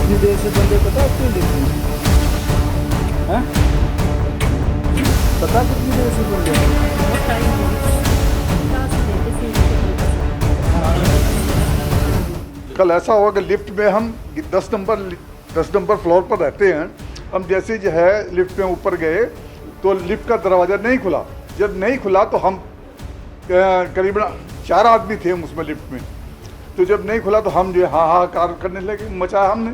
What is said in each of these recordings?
कितनी देर से बंद है पता आपको लिफ्ट में? हैं? पता कितनी देर से बंद है? बहुत टाइम हो गया। कल ऐसा हुआ कि लिफ्ट में हम 10 नंबर फ्लोर पर रहते हैं। हम जैसे ही जो है लिफ्ट में ऊपर गए तो लिफ्ट का दरवाज़ा नहीं खुला। जब नहीं खुला तो हम करीबन 4 आदमी थे हम उसमें लिफ्ट में। तो जब नहीं खुला तो हम जो हाहाकार करने लगे, मचाया हमने,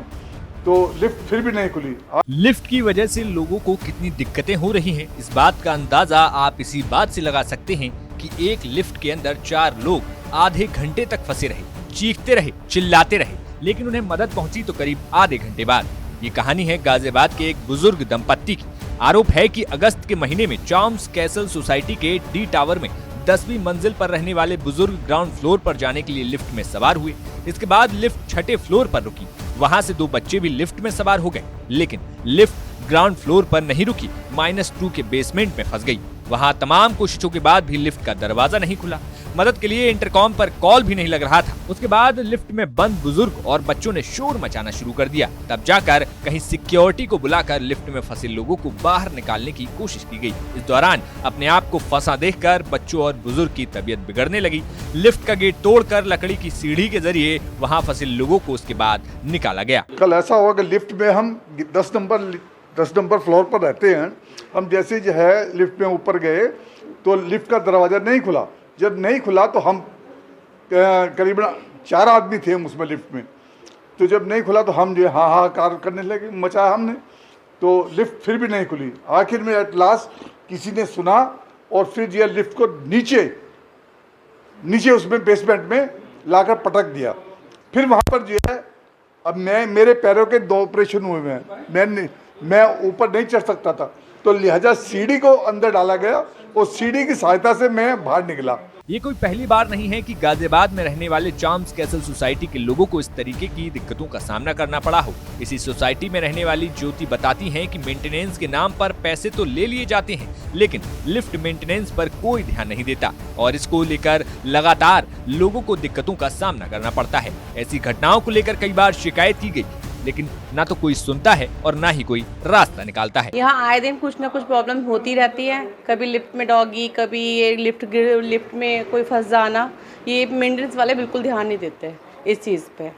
तो लिफ्ट फिर भी नहीं खुली। लिफ्ट की वजह से लोगों को कितनी दिक्कतें हो रही हैं, इस बात का अंदाजा आप इसी बात से लगा सकते हैं कि एक लिफ्ट के अंदर 4 लोग आधे घंटे तक फंसे रहे, चीखते रहे, चिल्लाते रहे, लेकिन उन्हें मदद पहुंची तो करीब आधे घंटे बाद। ये कहानी है गाजियाबाद के एक बुजुर्ग दंपत्ति की। आरोप है कि अगस्त के महीने में चार्म्स कैसल सोसाइटी के डी टावर में 10वीं मंजिल पर रहने वाले बुजुर्ग ग्राउंड फ्लोर पर जाने के लिए लिफ्ट में सवार हुए। इसके बाद लिफ्ट 6ठे फ्लोर पर रुकी। वहां से 2 बच्चे भी लिफ्ट में सवार हो गए, लेकिन लिफ्ट ग्राउंड फ्लोर पर नहीं रुकी, -2 के बेसमेंट में फंस गई। वहां तमाम कोशिशों के बाद भी लिफ्ट का दरवाजा नहीं खुला। मदद के लिए इंटरकॉम पर कॉल भी नहीं लग रहा था। उसके बाद लिफ्ट में बंद बुजुर्ग और बच्चों ने शोर मचाना शुरू कर दिया। तब जाकर कहीं सिक्योरिटी को बुलाकर लिफ्ट में फंसे लोगों को बाहर निकालने की कोशिश की गई। इस दौरान अपने आप को फंसा देखकर बच्चों और बुजुर्ग की तबीयत बिगड़ने लगी। लिफ्ट का गेट तोड़कर लकड़ी की सीढ़ी के जरिए वहां फंसे लोगों को उसके बाद निकाला गया। कल ऐसा हुआ कि लिफ्ट में हम 10 नंबर फ्लोर पर रहते हैं। हम जैसे जो है लिफ्ट में ऊपर गए तो लिफ्ट का दरवाज़ा नहीं खुला। जब नहीं खुला तो हम करीबन 4 आदमी थे हम उसमें लिफ्ट में। तो जब नहीं खुला तो हम जो हाहाकार करने लगे, मचाया हमने, तो लिफ्ट फिर भी नहीं खुली। आखिर में एट लास्ट किसी ने सुना और फिर जो लिफ्ट को नीचे उसमें बेसमेंट में लाकर पटक दिया। फिर वहाँ पर जो है अब मेरे पैरों के 2 ऑपरेशन हुए हैं। मैं ऊपर नहीं चढ़ सकता था, तो लिहाजा सीढ़ी को अंदर डाला गया और सीढ़ी की सहायता से मैं बाहर निकला। ये कोई पहली बार नहीं है कि गाजियाबाद में रहने वाले चार्म्स कैसल सोसाइटी के लोगों को इस तरीके की दिक्कतों का सामना करना पड़ा हो। इसी सोसाइटी में रहने वाली ज्योति बताती हैं कि मेंटेनेंस के नाम पर पैसे तो ले लिए जाते हैं, लेकिन लिफ्ट मेंटेनेंस पर कोई ध्यान नहीं देता और इसको लेकर लगातार लोगों को दिक्कतों का सामना करना पड़ता है। ऐसी घटनाओं को लेकर कई बार शिकायत की गई, लेकिन ना तो कोई सुनता है और ना ही कोई रास्ता निकालता है। यहाँ आए दिन कुछ ना कुछ प्रॉब्लम होती रहती है। कभी लिफ्ट में डॉगी, कभी ये लिफ्ट में कोई फंस जाना। ये मेंटेनेंस वाले बिल्कुल ध्यान नहीं देते इस चीज़ पे।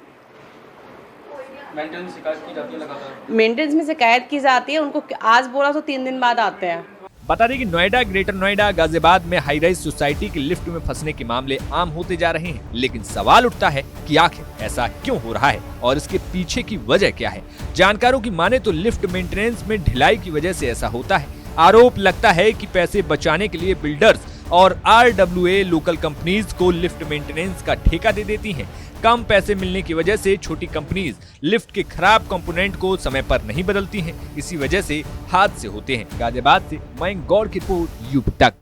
मेंटेनेंस शिकायत की जाती है लगातार। मेंटेनेंस में शिकायत की जाती है, उनको आज बोला तो 3 दिन बाद आते हैं। बता दें कि नोएडा, ग्रेटर नोएडा, गाजियाबाद में हाई राइज सोसाइटी के लिफ्ट में फंसने के मामले आम होते जा रहे हैं, लेकिन सवाल उठता है कि आखिर ऐसा क्यों हो रहा है और इसके पीछे की वजह क्या है। जानकारों की माने तो लिफ्ट मेंटेनेंस में ढिलाई की वजह से ऐसा होता है। आरोप लगता है कि पैसे बचाने के लिए बिल्डर्स और RWA लोकल कंपनीज को लिफ्ट मेंटेनेंस का ठेका दे देती हैं। कम पैसे मिलने की वजह से छोटी कंपनीज लिफ्ट के खराब कंपोनेंट को समय पर नहीं बदलती हैं। इसी वजह से हादसे होते हैं। गाजियाबाद से मयंक गौड़ की रिपोर्ट, यूपी तक।